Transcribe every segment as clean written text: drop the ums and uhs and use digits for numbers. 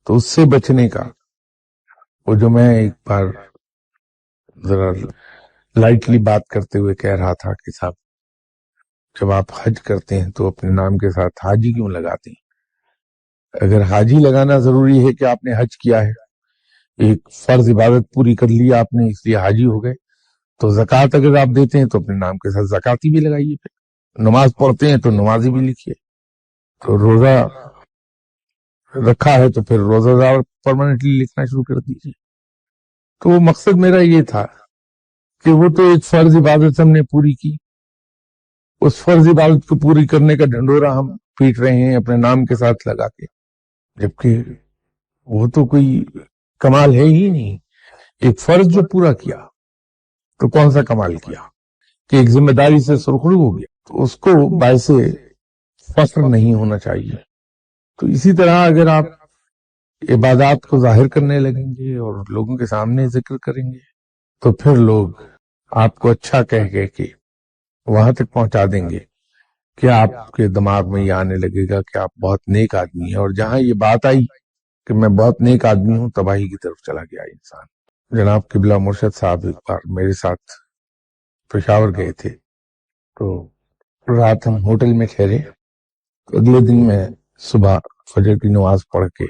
تو اس سے بچنے کا وہ جو میں ایک بار ذرا لائٹلی بات کرتے ہوئے کہہ رہا تھا کہ صاحب جب آپ حج کرتے ہیں تو اپنے نام کے ساتھ حاجی کیوں لگاتے ہیں؟ اگر حاجی لگانا ضروری ہے کہ آپ نے حج کیا ہے، ایک فرض عبادت پوری کر لی آپ نے اس لیے حاجی ہو گئے، تو زکوٰۃ اگر آپ دیتے ہیں تو اپنے نام کے ساتھ زکاتی بھی لگائیے، پھر نماز پڑھتے ہیں تو نمازی بھی لکھیے، تو روزہ رکھا ہے تو پھر روزہ دار پرماننٹلی لکھنا شروع کر دیجیے۔ تو وہ مقصد میرا یہ تھا کہ وہ تو ایک فرض عبادت ہم نے پوری کی، اس فرض عبادت کو پوری کرنے کا ڈھنڈورا ہم پیٹ رہے ہیں اپنے نام کے ساتھ لگا کے، جبکہ وہ تو کوئی کمال ہے ہی نہیں۔ ایک فرض جو پورا کیا تو کون سا کمال کیا کہ ایک ذمہ داری سے سرخرو ہو گیا، تو اس کو باعث فخر نہیں ہونا چاہیے۔ تو اسی طرح اگر آپ عبادات کو ظاہر کرنے لگیں گے اور لوگوں کے سامنے ذکر کریں گے تو پھر لوگ آپ کو اچھا کہہ کے وہاں تک پہنچا دیں گے کہ آپ کے دماغ میں یہ آنے لگے گا کہ آپ بہت نیک آدمی ہیں، اور جہاں یہ بات آئی کہ میں بہت نیک آدمی ہوں تباہی کی طرف چلا گیا انسان۔ جناب قبلہ مرشد صاحب ایک بار میرے ساتھ پشاور گئے تھے، تو رات ہم ہوٹل میں ٹھہرے، اگلے دن میں صبح فجر کی نماز پڑھ کے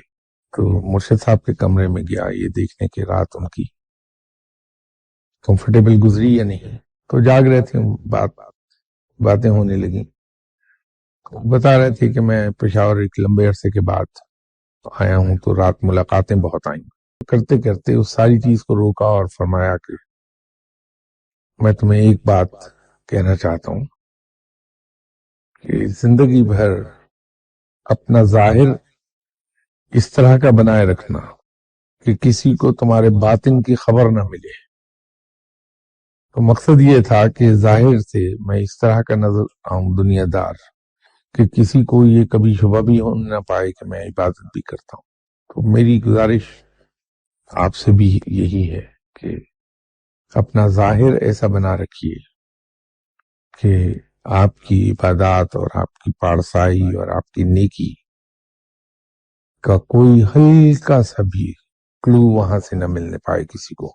تو مرشد صاحب کے کمرے میں گیا یہ دیکھنے کہ رات ان کی کمفرٹیبل گزری یا نہیں، تو جاگ رہے تھے، باتیں ہونے لگیں، بتا رہے تھے کہ میں پشاور ایک لمبے عرصے کے بعد آیا ہوں تو رات ملاقاتیں بہت آئیں، کرتے کرتے اس ساری چیز کو روکا اور فرمایا کہ میں تمہیں ایک بات کہنا چاہتا ہوں کہ زندگی بھر اپنا ظاہر اس طرح کا بنائے رکھنا کہ کسی کو تمہارے باطن کی خبر نہ ملے۔ تو مقصد یہ تھا کہ ظاہر سے میں اس طرح کا نظر آؤں دنیا دار کہ کسی کو یہ کبھی شبہ بھی ہو نہ پائے کہ میں عبادت بھی کرتا ہوں۔ تو میری گزارش آپ سے بھی یہی ہے کہ اپنا ظاہر ایسا بنا رکھیے کہ آپ کی عبادات اور آپ کی پارسائی اور آپ کی نیکی کا کوئی ہلکا سا بھی کلو وہاں سے نہ ملنے پائے کسی کو۔